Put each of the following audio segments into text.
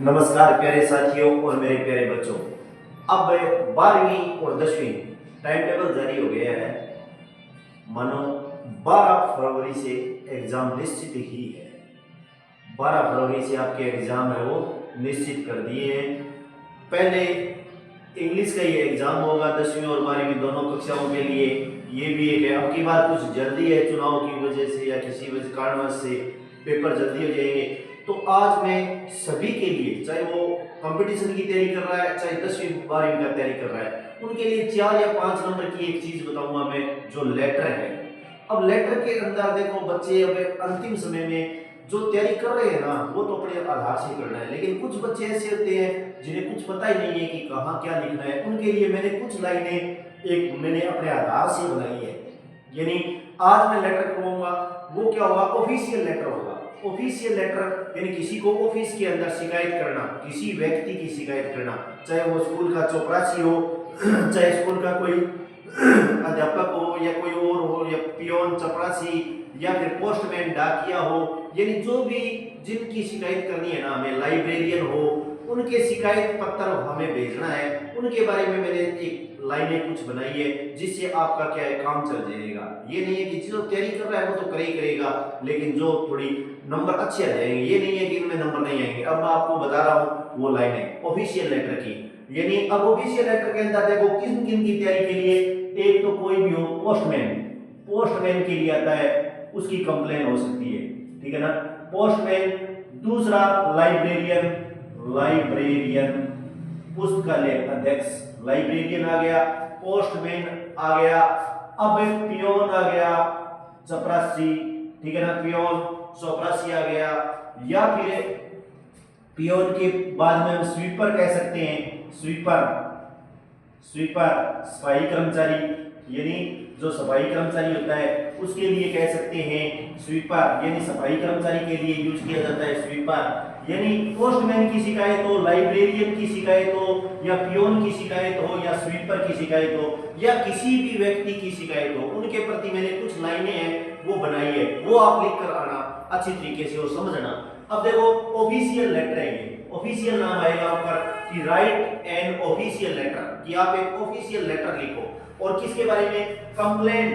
नमस्कार प्यारे साथियों और मेरे प्यारे बच्चों। अब 12वीं और 10वीं टाइम टेबल जारी हो गया है। मानो 12 फरवरी से एग्जाम निश्चित ही है। 12 फरवरी से आपके एग्जाम है वो निश्चित कर दिए हैं। पहले इंग्लिश का ये एग्जाम होगा 10वीं और 12वीं दोनों कक्षाओं के लिए। ये भी एक है, अब की बार कुछ जल्दी है चुनाव की वजह से या किसी वजह कारणवश से पेपर जल्दी हो जाएंगे। तो आज मैं सभी के लिए, चाहे वो कंपटीशन की तैयारी कर रहा है चाहे 10वीं 12वीं का तैयारी कर रहा है, उनके लिए 4 या 5 नंबर की एक चीज बताऊंगा मैं, जो लेटर है। अब लेटर के अंदर देखो बच्चे अब अंतिम समय में जो तैयारी कर रहे हैं ना, वो तो अपने आधार से करना है, लेकिन कुछ बच्चे ऐसे होते हैं जिन्हें कुछ पता ही नहीं है कि कहाँ क्या लिखना है। उनके लिए मैंने कुछ लाइनें मैंने अपने आधार से बनाई है। यानी आज मैं लेटर करवाऊंगा, वो क्या होगा, ऑफिशियल लेटर होगा। ऑफिशियल लेटर यानी किसी को ऑफिस के अंदर शिकायत करना, किसी व्यक्ति की शिकायत करना, चाहे वो स्कूल का चपरासी हो चाहे स्कूल का कोई अध्यापक हो या कोई और हो, या पियोन चपरासी या फिर पोस्टमैन डाकिया हो, यानी जो भी जिनकी शिकायत करनी है ना हमें, लाइब्रेरियन हो, उनके शिकायत पत्र हमें भेजना है। उनके बारे में मैंने एक लाइनें कुछ बनाई है जिससे आपका क्या है, काम चल जाएगा। ये नहीं है कि जो तैयारी कर रहा है वो तो करे ही करेगा, लेकिन जो थोड़ी नंबर अच्छे आ जाएंगे, ये नहीं है कि इनमें नंबर नहीं आएंगे। अब मैं आपको बता रहा हूँ वो लाइनें ऑफिशियल लेटर की। यानी अब ऑफिशियल लेटर के अंदर देखो किन किन की तैयारी के लिए, एक तो कोई भी हो, पोस्टमैन, पोस्टमैन के लिए आता है, उसकी कंप्लेन हो सकती है, ठीक है ना, पोस्टमैन। दूसरा लाइब्रेरियन, लाइब्रेरियन पुस्तकालय अध्यक्ष, लाइब्रेरियन आ गया, पोस्टमैन आ गया। अब पियोन आ गया, चपरासी, ठीक है ना, पियोन चपरासी आ गया। या फिर पियोन के बाद में हम स्वीपर कह सकते हैं, स्वीपर, स्वीपर सफाई कर्मचारी, यानी जो सफाई कर्मचारी होता है उसके लिए कह सकते हैं स्वीपर, यानी सफाई कर्मचारी के लिए यूज किया जाता है स्वीपर। यानी पोस्टमैन की शिकायत हो, लाइब्रेरियन की शिकायत हो, या पियोन की शिकायत हो, या स्वीपर की शिकायत हो, या किसी भी व्यक्ति की शिकायत हो, उनके प्रति मैंने कुछ लाइनें हैं वो बनाई है, वो आप लिख कर आना अच्छी तरीके से और समझना। अब देखो ऑफिशियल लेटर है, ये ऑफिशियल नाम आएगा ऊपर कि राइट एन ऑफिशियल लेटर, कि आप एक ऑफिशियल लेटर लिखो। और किसके बारे में, कंप्लेन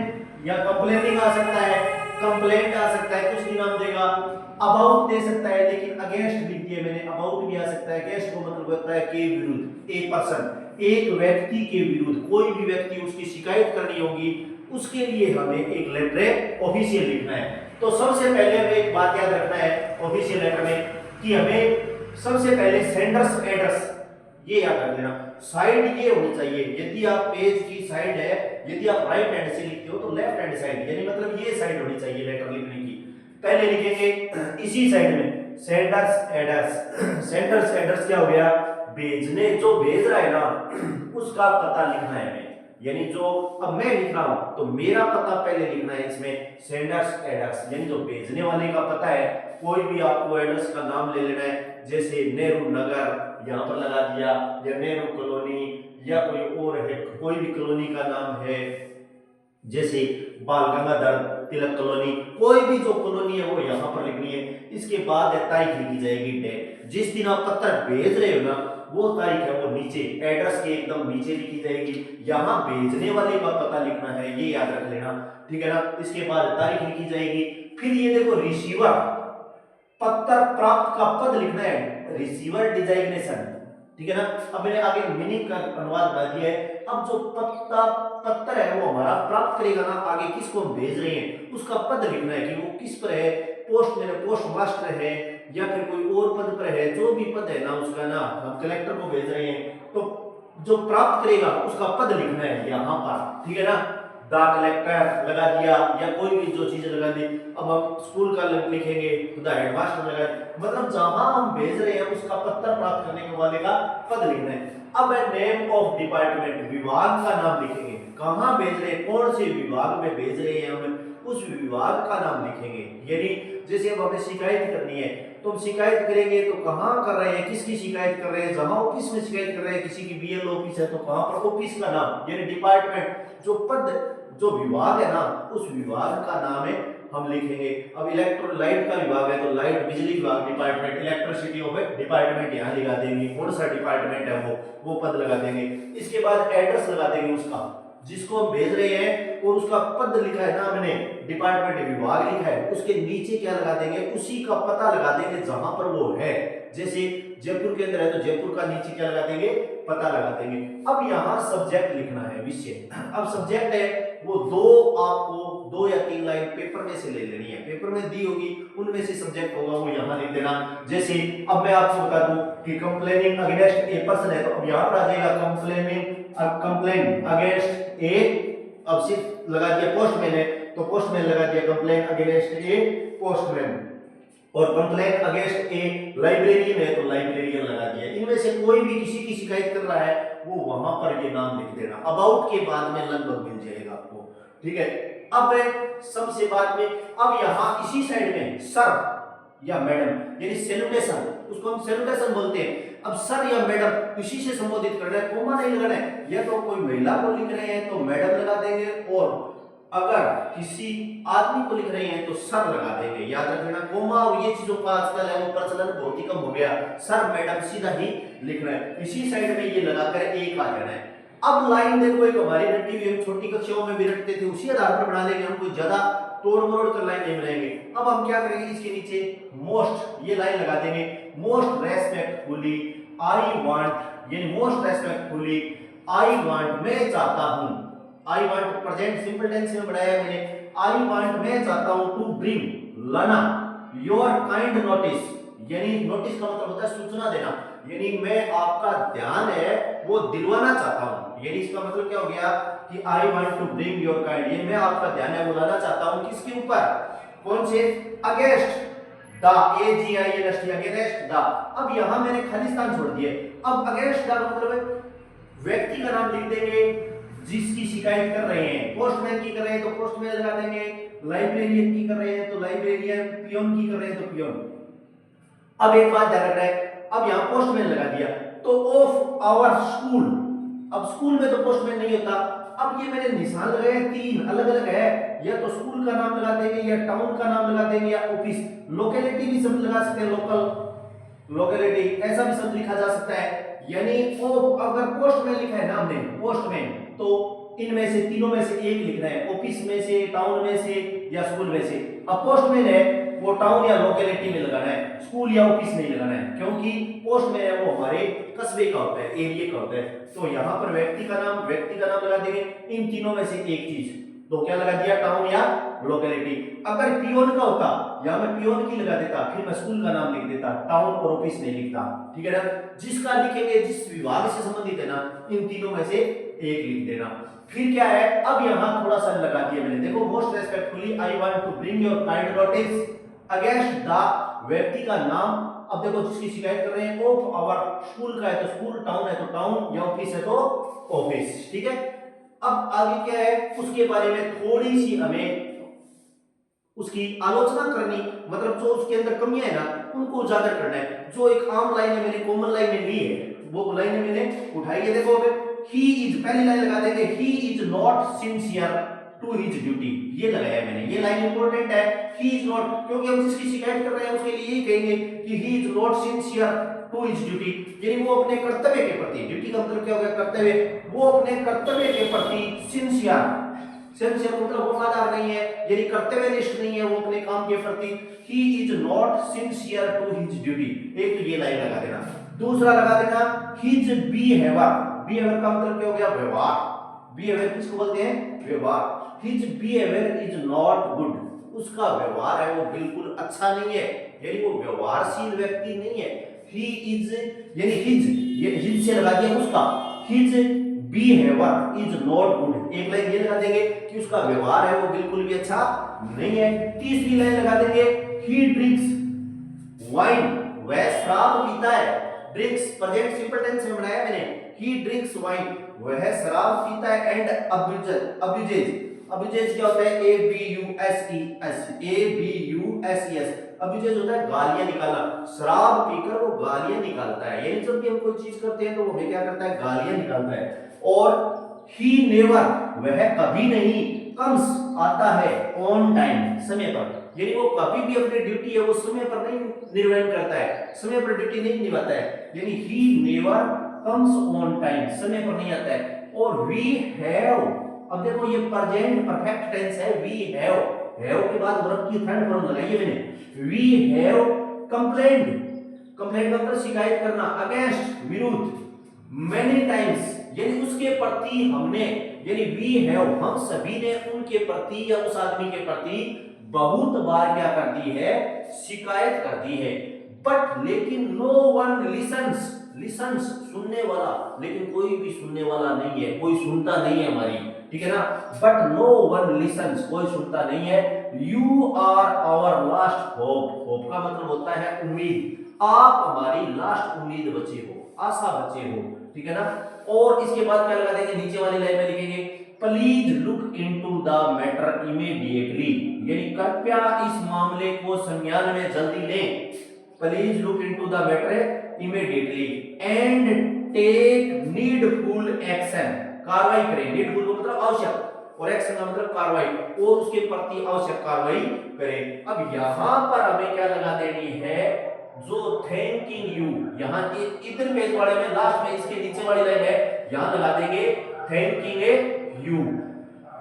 या कंप्लेनिंग आ सकता है, कंप्लेंट आ सकता है, कुछ भी नाम देगा, अबाउट दे सकता है, लेकिन अगेंस्ट लिख दिया मैंने, अबाउट भी आ सकता है। अगेंस्ट को मतलब होता है के विरुद्ध, ए पर्सन, एक व्यक्ति के विरुद्ध, कोई भी व्यक्ति उसकी शिकायत करनी होगी, उसके लिए हमें एक लेटर ऑफिशियल लिखना है। तो सबसे पहले हमें एक बात याद रखना है ऑफिशियल लेटर में, कि हमें सबसे पहले सेंडर्स एड्रेस ये याद रख लेना। साइड ये होनी चाहिए, यदि आप पेज की साइड है, यदि आप राइट हैंड से लिखते हो तो लेफ्ट हैंड साइड, यानी मतलब ये साइड होनी चाहिए लेटर लिखने की। पहले लिखेंगे इसी साइड में सेंडर्स एड्रेस। सेंडर्स एड्रेस क्या हो गया, भेजने, जो भेज रहा है ना उसका पता लिखना है हमें। यानी जो अब मैं लिख रहा हूं तो मेरा पता पहले लिखना है इसमें, सेंडर्स एड्रेस, यानी जो भेजने वाले का पता है। कोई भी आपको एड्रेस का नाम ले लेना है, जैसे नेहरू नगर यहाँ पर लगा दिया, या नेहरू कॉलोनी, या कोई और है, कोई भी कॉलोनी का नाम है, जैसे बाल गंगाधर तिलक कॉलोनी, कोई भी जो कॉलोनी है वो यहाँ पर लिखनी है। इसके बाद तारीख लिखी जाएगी, डेट, जिस दिन आप पत्र भेज रहे हो ना वो तारीख है वो नीचे एड्रेस के एकदम नीचे लिखी जाएगी। यहाँ भेजने वाले का पता लिखना है, ये याद रख लेना, ठीक है ना। इसके बाद तारीख लिखी जाएगी। फिर ये देखो रिसीवर, पत्र प्राप्त का पद लिखना है, रिसीवर डिजाइग्नेशन, ठीक है ना। अब मैंने आगे मीनिंग का अनुवाद बता दिया है। अब जो पत्र है वो हमारा प्राप्त करेगा ना, आगे किसको हम भेज रहे हैं उसका पद लिखना है, कि वो किस पर है, पोस्ट में पोस्ट मास्टर है या फिर कोई और पद पर है, जो भी पद है ना उसका ना, हम कलेक्टर को भेज रहे हैं तो जो प्राप्त करेगा उसका पद लिखना है यहाँ पर, ठीक है ना। द कलेक्टर लगा दिया, या कोई भी जो चीजें लगा दी। अब हम स्कूल का लिखेंगे तो द हेडमास्टर लगा, मतलब जहां हम भेज रहे हैं उसका पत्र प्राप्त करने वाले का पद लिखना है। अब नेम ऑफ डिपार्टमेंट, विभाग का नाम लिखेंगे, कहां भेज रहे हैं, कौन से विभाग में भेज रहे हैं हम, उस विभाग का नाम लिखेंगे। यानी जैसे अब हमें शिकायत करनी है तो हम शिकायत करेंगे तो कहां कर रहे हैं, किसकी शिकायत कर रहे हैं, जहां ऑफिस में शिकायत कर रहे हैं, किसी की बीएल ऑफिस है तो कहां पर ऑफिस का नाम, यानी डिपार्टमेंट, जो पद जो विभाग है ना उस विभाग का नाम है हम लिखेंगे। अब इलेक्ट्रोलाइट का विभाग है तो लाइट बिजली विभाग डिपार्टमेंट, इलेक्ट्रिसिटी ऑफ डिपार्टमेंट यहाँ लगा देंगे, कौन सा डिपार्टमेंट है वो पद लगा देंगे। इसके बाद एड्रेस लगा देंगे उसका, जिसको हम भेज रहे हैं और उसका पद लिखा है ना हमने, डिपार्टमेंट विभाग लिखा है, उसके नीचे क्या लगा देंगे, उसी का पता लगा देंगे जहां पर वो है। जैसे जयपुर के अंदर है तो जयपुर का नीचे क्या लगा देंगे, पता लगा देंगे। अब यहाँ सब्जेक्ट लिखना है, विषय। अब सब्जेक्ट है वो आपको 2 या 3 लाइन पेपर में से ले लेनी है, पेपर में दी होगी उनमें से सब्जेक्ट होगा वो यहाँ लिख देना। जैसे अब मैं आपको बता दूं कि कंप्लेनिंग अगेंस्ट ए पर्सन है तो अब यहाँ पर आ जाएगा कंप्लेन अगेंस्ट ए, अब सिर्फ लगा दिया पोस्टमैन है तो पोस्टमैन लगा दिया कंप्लेन अगेंस्ट ए पोस्टमैन, और कंप्लेन अगेंस्ट ए लाइब्रेरियन है तो लाइब्रेरियन लगा दिया। इनमें से कोई भी किसी की शिकायत कर रहा है वो वहां पर ये नाम लिख देना। अबाउट के बाद में लगभग मिल जाएगा आपको, ठीक है। अब सबसे बाद में अब यहाँ इसी साइड में सर या मैडम यानी सैल्यूटेशन, उसको हम सैल्यूटेशन बोलते हैं। अब सर या मैडम इसी से संबोधित कर रहे हैं, कोमा नहीं लगाना है, या तो कोई महिला को लिख रहे हैं तो मैडम लगा देंगे, और अगर किसी आदमी को लिख रहे हैं तो सर लगा देंगे। याद रखना कोमा और ये चीजों का आजकल है वो प्रचलन बहुत ही कम हो गया, सर मैडम सीधा ही लिखना है, इसी साइड में ये लगाकर एक आ जाना है। अब लाइन देखो एक हमारी रटी हुई, हम छोटी कक्षाओं में भी रटते थे, उसी आधार पर बना देंगे, हम कोई ज्यादा तोड़ मरोड़ कर लाइन नहीं बनाएंगे। अब हम क्या करेंगे, इसके नीचे मोस्ट ये लाइन लगा देंगे, मोस्ट रेस्पेक्टफुली आई वांट, यानी मोस्ट रेस्पेक्टफुली आई वांट मैं चाहता हूं, I want present simple tense में बनाया है मैंने, आई वांट मैं चाहता हूं टू ब्रिंग लाना योर काइंड नोटिस, यानी नोटिस का मतलब होता है सूचना देना, यानी मैं आपका ध्यान है वो दिलवाना चाहता हूं। यानी इसका मतलब क्या हो गया कि I want to bring your kind, ये मैं आपका ध्यान है वो लाना चाहता हूं किसके ऊपर, कौन से, against the AGINST against the. अब यहां मैंने खाली स्थान छोड़ दिए, अब अगेंस्ट द मतलब व्यक्ति का नाम लिख देंगे जिसकी शिकायत कर रहे हैं, पोस्टमैन की कर रहे हैं तो पोस्टमैन लगा देंगे, लाइब्रेरियन की कर रहे हैं तो लाइब्रेरियन, पियोन की कर रहे हैं तो पियोन। अब एक बात ध्यान रखना है, अब यहां पोस्टमैन लगा दिया तो ऑफ आवर स्कूल, अब स्कूल में तो पोस्टमैन नहीं होता। अब ये मैंने निशान लगाए 3 अलग अलग है, या तो स्कूल का नाम लगा देंगे या टाउन का नाम लगा देंगे या ऑफिस, लोकेलिटी भी शब्द लगा सकते हैं, लोकल लोकेलिटी ऐसा भी शब्द लिखा जा सकता है। यानी अगर पोस्टमैन लिखा है ना हमने पोस्टमैन तो इनमें से तीनों में से एक लिखना है, ऑफिस में से, टाउन में से या स्कूल में से। अब पोस्टमैन है वो टाउन या लोकेलिटी में लगाना है, स्कूल या ऑफिस नहीं लगाना है, क्योंकि पोस्टमैन है वो हमारे कस्बे का होता है, एरिया का होता है। तो यहाँ पर व्यक्ति का नाम लगा देंगे, इन तीनों में से एक चीज, तो क्या लगा दिया, टाउन या लोकेलिटी। अगर पियोन का होता या मैं पियोन की लगा देता, फिर मैं स्कूल का नाम लिख देता, टाउन और ऑफिस नहीं लिखता, ठीक है ना। जिसका लिखेंगे जिस विभाग से संबंधित है ना, इन तीनों में से एक लिख देना। फिर क्या है, अब यहाँ थोड़ा सा लगा दिया मैंने, देखो most respectfully I want to bring your kind notice against the, व्यक्ति का नाम, अब देखो जिसकी शिकायत कर रहे हैं, ऑफ आवर स्कूल का है तो स्कूल, टाउन है तो टाउन या ऑफिस है तो ऑफिस, ठीक है। अब आगे क्या है, उसके बारे में थोड़ी सी हमें उसकी आलोचना करनी, मतलब जो उसके अंदर कमियां है ना उनको उजागर करना है। जो एक आम लाइन है मैंने कॉमन लाइन में ली है, वो लाइन मैंने उठाई है, देखो ही इज, पहली लाइन लगा देंगे, he is not sincere to his duty, ये लगाया मैंने, ये लाइन इंपॉर्टेंट है, ही इज नॉट, क्योंकि हम जिसकी शिकायत कर रहे हैं उसके लिए यही कहेंगे कि he is not sincere to his duty, यानी वो अपने कर्तव्य के प्रति, ड्यूटी का मतलब क्या हो गया, कर्तव्य, वो अपने कर्तव्य के प्रति सिंसियर मतलब वफादार नहीं है, यानी कर्तव्यनिष्ठ नहीं है वो अपने काम के प्रति, he is not sincere to his duty. एक तो ये लाइन लगा देना, दूसरा लगा देना हिज बिहेवियर, बिहेवियर का मतलब क्या हो गया, व्यवहार, बिहेवियर किसको बोलते हैं, व्यवहार, his behaviour is not good, उसका व्यवहार है वो बिल्कुल अच्छा नहीं है, यानी वो व्यवहारशील व्यक्ति नहीं है। ही इज यानी हिज, ये हिज से लगा दिया उसका, his behaviour is not good, एक लाइन ये लगा देंगे कि उसका व्यवहार है वो बिल्कुल भी अच्छा नहीं है। तीसरी लाइन लगा देंगे ही ड्रिंक्स वाइन, वह शराब पीता है, ड्रिंक्स प्रेजेंट सिंपल टेंस में बनाया मैंने, ही ड्रिंक्स वाइन, वह शराब पीता है, एंड अब्यूजेज, अब्यूजेज क्या होता है, ABUSES, अब्यूजेज होता है गालियां निकालना, शराब पीकर वो गालियां निकालता है, यानी जब भी हम कोई चीज करते हैं तो वो हमें क्या करता है, गालियां निकालता है। और ही नेवर, वह कभी नहीं, कम्स आता है ऑन टाइम, समय पर, यानी वो कभी भी अपनी ड्यूटी है वो समय पर नहीं निर्वहन करता है, समय पर ड्यूटी नहीं निभाता है, यानी he never comes on time, समय पर नहीं आता है। और वी हैव, अब देखो ये प्रेजेंट परफेक्ट टेंस है, वी हैव के बाद वर्ब की थर्ड फॉर्म लगाई है मैंने, वी हैव कंप्लेंट, कंप्लेंट मतलब शिकायत करना, अगेंस्ट विरुद्ध, मेनी टाइम्स यानी उसके प्रति हमने, यानी वी हैव हम सभी ने उनके प्रति या उस आदमी के प्रति बहुत बार क्या कर दी है, शिकायत कर दी है। बट लेकिन नो वन लिसन्स, लिसन्स सुनने वाला, लेकिन कोई भी सुनने वाला नहीं है, कोई सुनता नहीं है हमारी, ठीक है ना। बट नो वन लिसन्स, कोई सुनता नहीं है। You are our last hope, hope का मतलब होता है उम्मीद, आप हमारी लास्ट उम्मीद बचे हो, आशा बचे हो, ठीक है ना। और इसके बाद क्या लगा देंगे, नीचे वाली लाइन में लिखेंगे please look into the matter immediately, यानी कृपया इस मामले को संज्ञान में जल्दी लें। Please look into the matter immediately and take needful action, कार्रवाई करें, नीडफुल मतलब आवश्यक और एक्शन का मतलब कार्रवाई, और उसके प्रति आवश्यक कार्रवाई करें। अब यहां पर हमें क्या लगा देनी है, जो थैंकिंग यू, यहां इधर पेज वाले में लास्ट में इसके नीचे वाली लाइन है, यहां लगा देंगे थैंकिंग यू,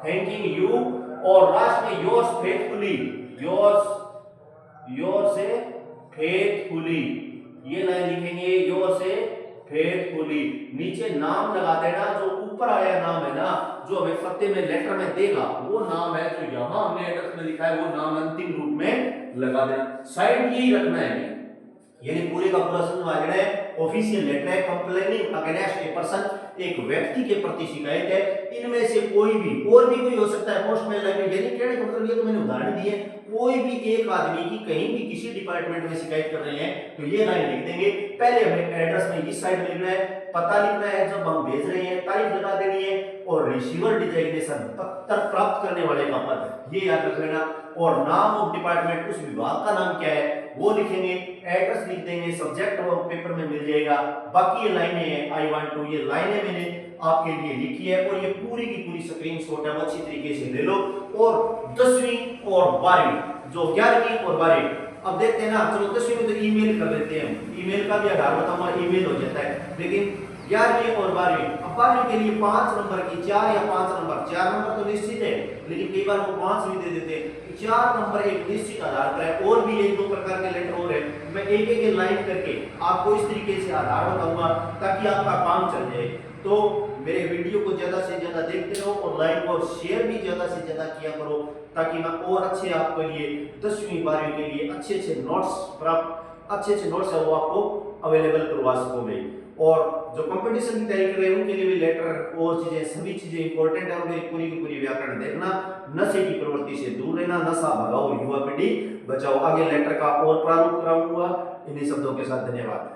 थैंकिंग यू, और लास्ट में योर्स फेथफुली, योर्स से फेथफुली, ये लाइन लिखेंगे योर्स से फेथफुली। नीचे नाम लगा देना, जो ऊपर आया नाम है ना, जो हमें पत्ते में लेटर में देगा वो नाम है, जो यहां हमने एड्रेस में लिखा है वो नाम अंतिम रूप में लगा देना। साइड यही रखना है, यानी पूरे का पूरा समझ है, ऑफिशियल लेटर है, कंप्लेनिंग अगेंस्ट ए पर्सन, एक व्यक्ति के प्रति शिकायत है, इनमें से कोई भी, और भी कोई हो सकता है, पोस्टमैन लाइन में, यानी कहने का मतलब ये तो मैंने उदाहरण दिए, कोई भी एक आदमी की कहीं भी किसी डिपार्टमेंट में शिकायत कर रहे हैं तो ये लाइन लिख देंगे। पहले हमें एड्रेस में इस साइड में लिखना है, पता लिखना है जब हम भेज रहे हैं, तारीख लगा देनी है, और रिसीवर डिजाइनेशन पत्र प्राप्त करने वाले का पद, ये याद रख लेना, और नाम ऑफ डिपार्टमेंट, उस विभाग का नाम क्या है वो लिखेंगे, एड्रेस लिख देंगे, सब्जेक्ट और पेपर में मिल जाएगा। बाकी ये लाइनें हैं, आई वांट टू, ये लाइनें मैंने आपके लिए लिखी है, और ये पूरी की पूरी स्क्रीनशॉट है, अच्छी तरीके से ले लो। और 10वीं और 12वीं, जो 11वीं और 12वीं, अब देखते हैं ना, चलो 10वीं में तो ईमेल कर देते हैं, ईमेल का भी आधार बताऊंगा, ईमेल हो जाता है, लेकिन 11वीं और 12वीं, अब 12वीं के लिए 5 नंबर की, 4 या 5 नंबर, 4 नंबर तो निश्चित है, लेकिन कई बार वो 5 भी दे देते हैं, 4 नंबर एक निश्चित आधार पर है। और भी एक दो प्रकार के लेटर और है, मैं एक एक लाइन करके आपको इस तरीके से आधार बताऊंगा ताकि आपका काम चल जाए। तो मेरे वीडियो को ज्यादा से ज्यादा देखते रहो, और लाइक और शेयर भी ज्यादा से ज्यादा किया करो, ताकि मैं और अच्छे आपके लिए 10वीं 12वीं के लिए अच्छे नोट्स प्राप्त, अच्छे नोट्स है वो आपको अवेलेबल करवा सकूं मैं। और जो कंपटीशन की तैयारी कर रहे हैं उनके लिए भी लेटर और चीजें, सभी चीजें इंपॉर्टेंट है, और मेरी पूरी की पूरी व्याकरण देखना, नशे की प्रवृत्ति से दूर रहना, नशा भगाओ, युवा पीढ़ी बचाओ। आगे लेटर का और प्रारूप कराऊंगा। इन्हीं शब्दों के साथ धन्यवाद।